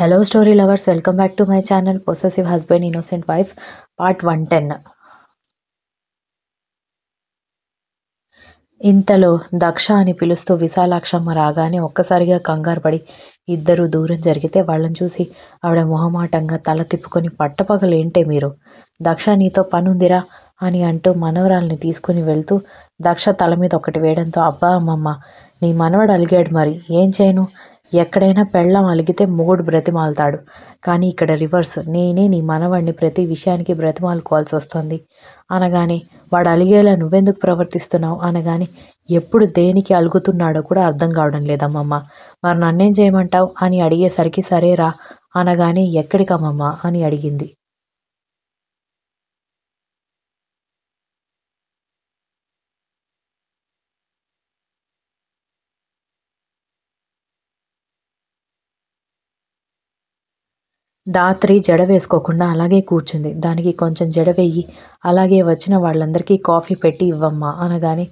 Hello, story lovers. Welcome back to my channel, Possessive Husband, Innocent Wife, Part 110. ఇంతలో దక్ష అని పిలుస్తూ విశాలాక్షమ్మ రాగానే ఒక్కసారిగా కంగారు పడి ఇద్దరు దూరం జరిగితే వాళ్ళని చూసి ఆవిడ మొహమాటంగా తల తిప్పుకొని పట్టపగలేంటే మీరు, దక్ష నీతో పనుందిరా అని అంటూ మనవరాల్ని తీసుకుని వెళ్తూ దక్ష తల మీద ఒకటి వేయడంతో, అబ్బా అమ్మమ్మ, నీ మనవడు అలిగాడు, మరి ఏం చేయను, ఎక్కడైనా పెళ్ళం అలిగితే మొగుడు బ్రతిమాలుతాడు, కానీ ఇక్కడ రివర్స్, నేనే నీ మనవాడిని ప్రతి విషయానికి బ్రతిమాలుకోవాల్సి వస్తుంది అనగానే, వాడు అలిగేలా నువ్వెందుకు ప్రవర్తిస్తున్నావు అనగానే, ఎప్పుడు దేనికి అలుగుతున్నాడో కూడా అర్థం కావడం లేదమ్మమ్మ, మరి నన్నేం చేయమంటావు అని అడిగేసరికి, సరేరా అనగానే, ఎక్కడికమ్మమ్మ అని అడిగింది. దాత్రి జడ వేసుకోకుండా అలాగే కూర్చుంది. దానికి కొంచెం జడ వెయ్యి, అలాగే వచ్చిన వాళ్ళందరికీ కాఫీ పెట్టి ఇవ్వమ్మా అనగానే,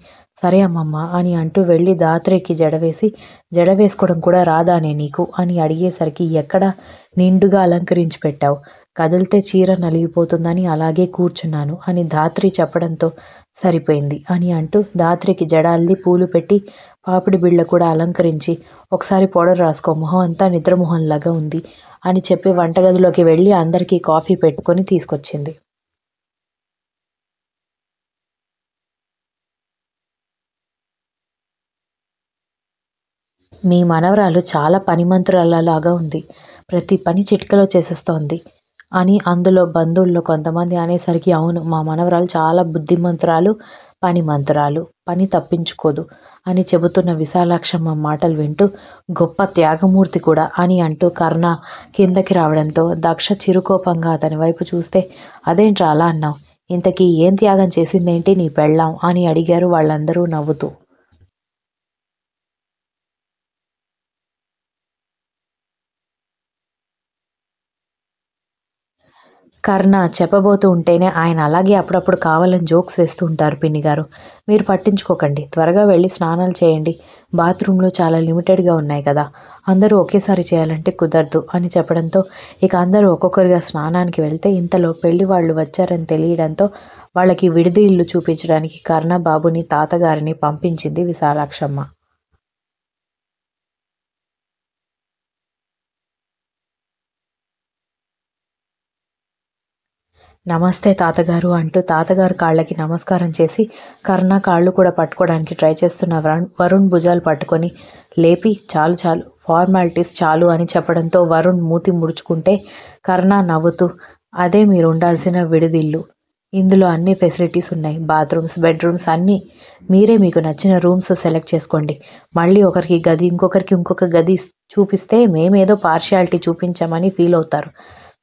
సరే అమ్మమ్మ అని అంటూ వెళ్ళి దాత్రికి జడ వేసి, జడ వేసుకోవడం కూడా రాదానే నీకు అని అడిగేసరికి, ఎక్కడ నిండుగా అలంకరించి పెట్టావు, కదిలితే చీర నలిగిపోతుందని అలాగే కూర్చున్నాను అని దాత్రి చెప్పడంతో సరిపోయింది అని అంటూ దాత్రికి జడ అల్లి పూలు పెట్టి పాపిడి బిళ్ళ కూడా అలంకరించి, ఒకసారి పౌడర్ రాసుకో, మొహం అంతా నిద్రమొహంలాగా ఉంది అని చెప్పి వంటగదిలోకి వెళ్ళి అందరికీ కాఫీ పెట్టుకొని తీసుకొచ్చింది. మీ మనవరాలు చాలా పనిమంతురాలలాగా ఉంది, ప్రతి పని చిటికలో చేసేస్తోంది అని అందులో బంధువుల్లో కొంతమంది అనేసరికి, అవును, మా మనవరాలు చాలా బుద్ధిమంతురాలు, పనిమంతురాలు, పని తప్పించుకోదు అని చెబుతున్న విశాలాక్షమ్మ మాటలు వింటూ, గొప్ప త్యాగమూర్తి కూడా అని అంటూ కర్ణ కిందకి రావడంతో దక్ష చిరుకోపంగా అతని వైపు చూస్తే, అదేంట్రా అలా అన్నావు, ఇంతకీ ఏం త్యాగం చేసిందేంటి నీ పెళ్ళాం అని అడిగారు వాళ్ళందరూ నవ్వుతూ. కర్ణ చెప్పబోతూ ఉంటేనే ఆయన అలాగే అప్పుడప్పుడు కావాలని జోక్స్ వేస్తూ ఉంటారు. పిన్ని గారు, మీరు పట్టించుకోకండి, త్వరగా వెళ్ళి స్నానాలు చేయండి, బాత్రూంలో చాలా లిమిటెడ్గా ఉన్నాయి కదా, అందరూ ఒకేసారి చేయాలంటే కుదరదు అని చెప్పడంతో ఇక అందరూ ఒక్కొక్కరిగా స్నానానికి వెళ్తే, ఇంతలో పెళ్లి వాళ్ళు వచ్చారని తెలియడంతో వాళ్ళకి విడిది ఇల్లు చూపించడానికి కర్ణ బాబుని తాతగారిని పంపించింది విశాలాక్షమ్మ. నమస్తే తాతగారు అంటూ తాతగారు కాళ్ళకి నమస్కారం చేసి కర్ణ కాళ్ళు కూడా పట్టుకోవడానికి ట్రై చేస్తున్న వరుణ్ భుజాలు పట్టుకొని లేపి, చాలు చాలు, ఫార్మాలిటీస్ చాలు అని చెప్పడంతో వరుణ్ మూతి ముడుచుకుంటే కర్ణ నవ్వుతూ, అదే మీరు ఉండాల్సిన విడిదిల్లు, ఇందులో అన్ని ఫెసిలిటీస్ ఉన్నాయి, బాత్రూమ్స్, బెడ్రూమ్స్ అన్నీ, మీరే మీకు నచ్చిన రూమ్స్ సెలెక్ట్ చేసుకోండి, మళ్ళీ ఒకరికి గది ఇంకొకరికి ఇంకొక గది చూపిస్తే మేమేదో పార్షియాలిటీ చూపించామని ఫీల్ అవుతారు,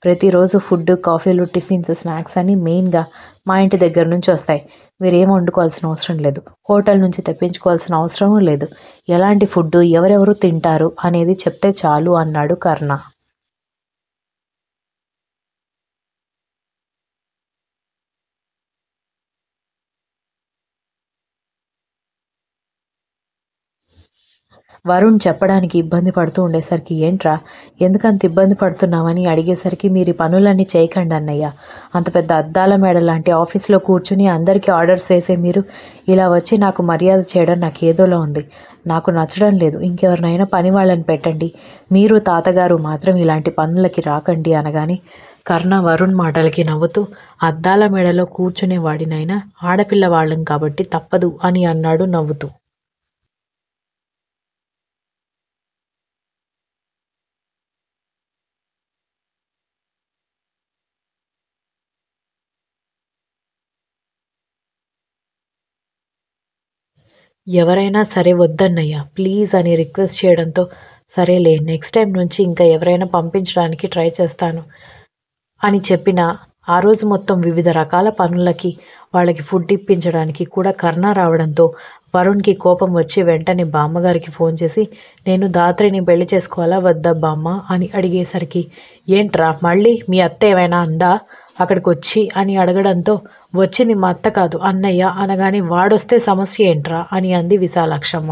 ప్రతిరోజు ఫుడ్, కాఫీలు, టిఫిన్స్, స్నాక్స్ అని మెయిన్గా మా ఇంటి దగ్గర నుంచి వస్తాయి, మీరేం వండుకోవాల్సిన అవసరం లేదు, హోటల్ నుంచి తెప్పించుకోవాల్సిన అవసరం లేదు, ఎలాంటి ఫుడ్ ఎవరెవరు తింటారు అనేది చెప్తే చాలు అన్నాడు కర్ణ. వరుణ్ చెప్పడానికి ఇబ్బంది పడుతూ ఉండేసరికి, ఏంట్రా ఎందుకంత ఇబ్బంది పడుతున్నామని అడిగేసరికి, మీరు ఈ పనులన్నీ చేయకండి అన్నయ్య, అంత పెద్ద అద్దాల మేడ లాంటి ఆఫీస్లో కూర్చుని అందరికీ ఆర్డర్స్ వేసే మీరు ఇలా వచ్చి నాకు మర్యాద చేయడం నాకు ఏదోలా ఉంది, నాకు నచ్చడం లేదు, ఇంకెవరినైనా పని వాళ్ళని పెట్టండి, మీరు తాతగారు మాత్రం ఇలాంటి పనులకి రాకండి అనగానే కర్ణ వరుణ్ మాటలకి నవ్వుతూ, అద్దాల మేడలో కూర్చునే వాడినైనా ఆడపిల్ల వాళ్ళం కాబట్టి తప్పదు అని అన్నాడు నవ్వుతూ. ఎవరైనా సరే వద్దన్నయ్య ప్లీజ్ అని రిక్వెస్ట్ చేయడంతో, సరేలే, నెక్స్ట్ టైం నుంచి ఇంకా ఎవరైనా పంపించడానికి ట్రై చేస్తాను అని చెప్పిన ఆ రోజు మొత్తం వివిధ రకాల పనులకి వాళ్ళకి ఫుడ్ ఇప్పించడానికి కూడా కర్ణ రావడంతో వరుణ్కి కోపం వచ్చి వెంటనే బామ్మగారికి ఫోన్ చేసి, నేను దాత్రిని పెళ్లి చేసుకోవాలా వద్దా బామ్మ అని అడిగేసరికి, ఏంట్రా మళ్ళీ మీ అత్త ఏమైనా అందా అక్కడికి వచ్చి అని అడగడంతో, వచ్చింది మా అత్త కాదు అన్నయ్య అనగానే, వాడొస్తే సమస్య ఏంట్రా అని అంది విశాలాక్షమ్మ.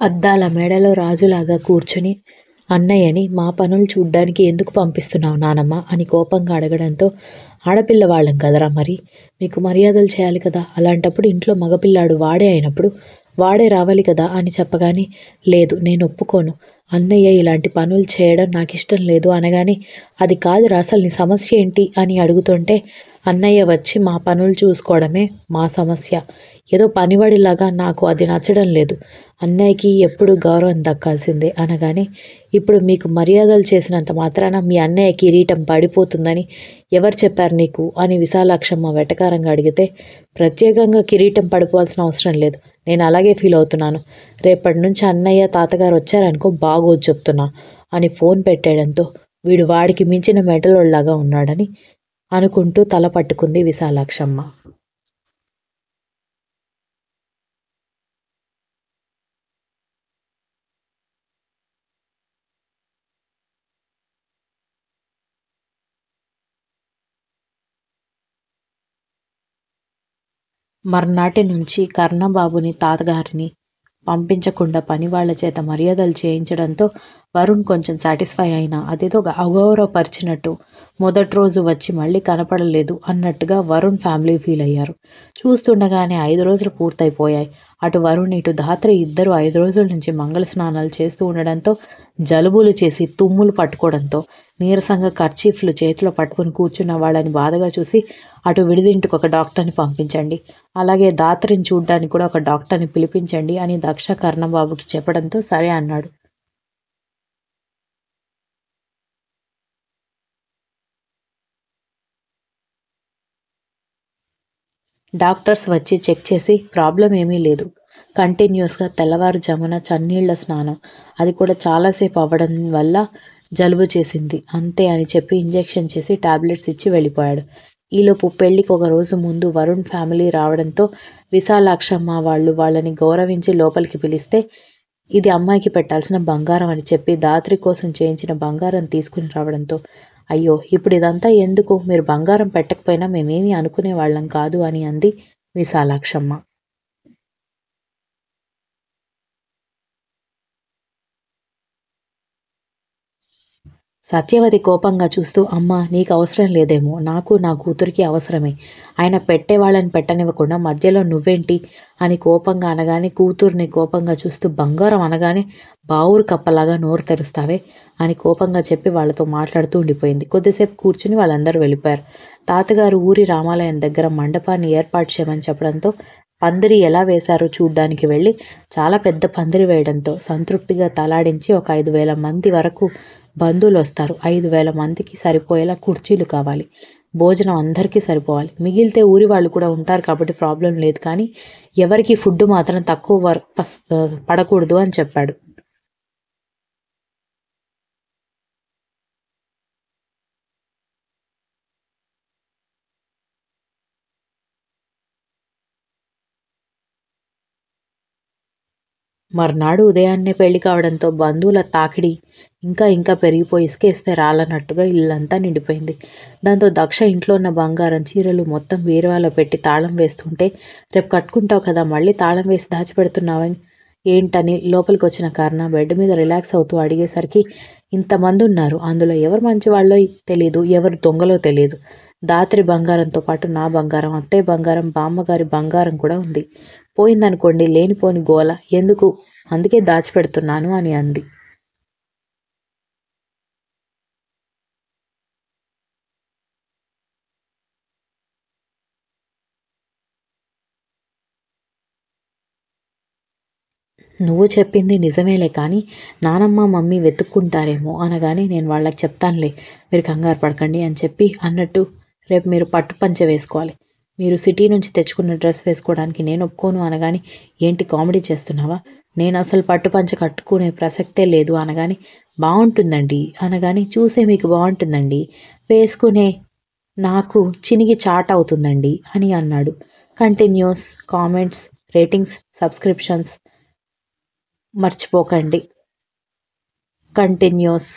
అద్దాల మేడలో రాజులాగా కూర్చుని అన్నయ్యని మా పనులు చూడ్డానికి ఎందుకు పంపిస్తున్నావు నానమ్మ అని కోపంగా అడగడంతో ఆడపిల్ల వాళ్ళం కదరా మరి మీకు మర్యాదలు చేయాలి కదా అలాంటప్పుడు ఇంట్లో మగపిల్లాడు వాడే అయినప్పుడు వాడే రావాలి కదా అని చెప్పగానే లేదు నేను ఒప్పుకోను అన్నయ్య ఇలాంటి పనులు చేయడం నాకు ఇష్టం లేదు అనగానే అది కాదురా అసలు నీ సమస్య ఏంటి అని అడుగుతుంటే అన్నయ్య వచ్చి మా పనులు చూసుకోవడమే మా సమస్య ఏదో పనివాడిలాగా నాకు అది నచ్చడం లేదు అన్నయ్యకి ఎప్పుడు గౌరవం దక్కాల్సిందే అనగానే ఇప్పుడు మీకు మర్యాదలు చేసినంత మాత్రాన మీ అన్నయ్య కిరీటం పడిపోతుందని ఎవరు చెప్పారు నీకు అని విశాలాక్షమ్మ వెటకారంగా అడిగితే ప్రత్యేకంగా కిరీటం పడిపోవాల్సిన అవసరం లేదు నేను అలాగే ఫీల్ అవుతున్నాను రేపటి నుంచి అన్నయ్య తాతగారు వచ్చారనుకో బాగోదు చెప్తున్నా అని ఫోన్ పెట్టేయడంతో వీడు వాడికి మించిన మెటలోళ్ళలాగా ఉన్నాడని అనుకుంటూ తల పట్టుకుంది విశాలాక్షమ్మ. మర్నాటి నుంచి కర్ణబాబుని తాతగారిని పంపించకుండా పనివాళ్ల చేత మర్యాదలు చేయించడంతో వరుణ్ కొంచెం సాటిస్ఫై అయినా అదేదో అగౌరవపరిచినట్టు మొదటి రోజు వచ్చి మళ్ళీ కనపడలేదు అన్నట్టుగా వరుణ్ ఫ్యామిలీ ఫీల్ అయ్యారు. చూస్తుండగానే 5 రోజులు పూర్తయిపోయాయి. అటు వరుణ్ ఇటు ధాత్రి ఇద్దరు 5 రోజుల నుంచి మంగళ స్నానాలు చేస్తూ ఉండడంతో జలుబులు చేసి తుమ్ములు పట్టుకోవడంతో నీరసంగా కర్చీఫ్లు చేతిలో పట్టుకుని కూర్చున్న వాళ్ళని బాధగా చూసి అటు విడిదింటికి ఒక డాక్టర్ని పంపించండి, అలాగే ధాత్రిని చూడ్డానికి కూడా ఒక డాక్టర్ని పిలిపించండి అని దక్ష కర్ణబాబుకి చెప్పడంతో సరే అన్నాడు. డాక్టర్స్ వచ్చి చెక్ చేసి ప్రాబ్లం ఏమీ లేదు, కంటిన్యూస్గా తెల్లవారుజామున చన్నీళ్ల స్నానం, అది కూడా చాలాసేపు అవ్వడం వల్ల జలుబు చేసింది అంతే అని చెప్పి ఇంజెక్షన్ చేసి టాబ్లెట్స్ ఇచ్చి వెళ్ళిపోయాడు. ఈలోపు పెళ్లికి ఒక రోజు ముందు వరుణ్ ఫ్యామిలీ రావడంతో విశాలాక్షమ్మ వాళ్ళు వాళ్ళని గౌరవించి లోపలికి పిలిస్తే ఇది అమ్మాయికి పెట్టాల్సిన బంగారం అని చెప్పి ధాత్రి కోసం చేయించిన బంగారం తీసుకుని రావడంతో అయ్యో ఇప్పుడు ఇదంతా ఎందుకు, మీరు బంగారం పెట్టకపోయినా మేమేమీ అనుకునే వాళ్ళం కాదు అని అంది విశాలాక్షమ్మ. సత్యవతి కోపంగా చూస్తూ అమ్మా నీకు అవసరం లేదేమో, నాకు నా కూతురికి అవసరమే, ఆయన పెట్టేవాళ్ళని పెట్టనివ్వకుండా మధ్యలో నువ్వేంటి అని కోపంగా అనగానే కూతుర్ని కోపంగా చూస్తూ బంగారం అనగానే బావురు కప్పలాగా నోరు తెరుస్తావే అని కోపంగా చెప్పి వాళ్ళతో మాట్లాడుతూ ఉండిపోయింది. కొద్దిసేపు కూర్చుని వాళ్ళందరూ వెళ్ళిపోయారు. తాతగారు ఊరి రామాలయం దగ్గర మండపాన్ని ఏర్పాటు చేయమని చెప్పడంతో పందిరి ఎలా వేశారో చూడ్డానికి వెళ్ళి చాలా పెద్ద పందిరి వేయడంతో సంతృప్తిగా తలాడించి ఒక 5,000 మంది వరకు బంధువులు వస్తారు. 5,000 మందికి సరిపోయేలా కుర్చీలు కావాలి, భోజనం అందరికీ సరిపోవాలి, మిగిలితే ఊరి వాళ్ళు కూడా ఉంటారు కాబట్టి ప్రాబ్లం లేదు, కానీ ఎవరికి ఫుడ్ మాత్రం తక్కువ పడకూడదు అని చెప్పాడు. మర్నాడు ఉదయాన్నే పెళ్లి కావడంతో బంధువుల తాకిడి ఇంకా ఇంకా పెరిగిపోయి ఇసుకేస్తే రాలన్నట్టుగా ఇల్లంతా నిండిపోయింది. దాంతో దక్ష ఇంట్లో ఉన్న బంగారం చీరలు మొత్తం బీరువాలో పెట్టి తాళం వేస్తుంటే రేపు కట్టుకుంటావు కదా మళ్ళీ తాళం వేసి దాచిపెడుతున్నావని ఏంటని లోపలికి వచ్చిన కర్ణ బెడ్ మీద రిలాక్స్ అవుతూ అడిగేసరికి ఇంతమంది ఉన్నారు, అందులో ఎవరు మంచి వాళ్ళో తెలియదు, ఎవరు దొంగలో తెలియదు. దాత్రి బంగారంతో పాటు నా బంగారం, అత్తయ్య బంగారం, బామ్మగారి బంగారం కూడా ఉంది. పోయిందనుకోండి లేనిపోని గోల ఎందుకు, అందుకే దాచిపెడుతున్నాను అని అంది. నువ్వు చెప్పింది నిజమేలే, కానీ నానమ్మ మమ్మీ వెతుక్కుంటారేమో అనగానే నేను వాళ్ళకి చెప్తానులే, మీరు కంగారు పడకండి అని చెప్పి అన్నట్టు రేపు మీరు పట్టు పంచె వేసుకోవాలి, మీరు సిటీ నుంచి తెచ్చుకున్న డ్రెస్ వేసుకోవడానికి నేను ఒప్పుకోను అనగానే ఏంటి కామెడీ చేస్తున్నావా, నేను అసలు పట్టు పంచె కట్టుకునే ప్రసక్తే లేదు అనగానే బాగుంటుందండి అనగానే చూసే మీకు బాగుంటుందండి, వేసుకునే నాకు చినిగి చాట్ అవుతుందండి అని అన్నాడు. కంటిన్యూస్ కామెంట్స్, రేటింగ్స్, సబ్స్క్రిప్షన్స్ మర్చిపోకండి. కంటిన్యూస్.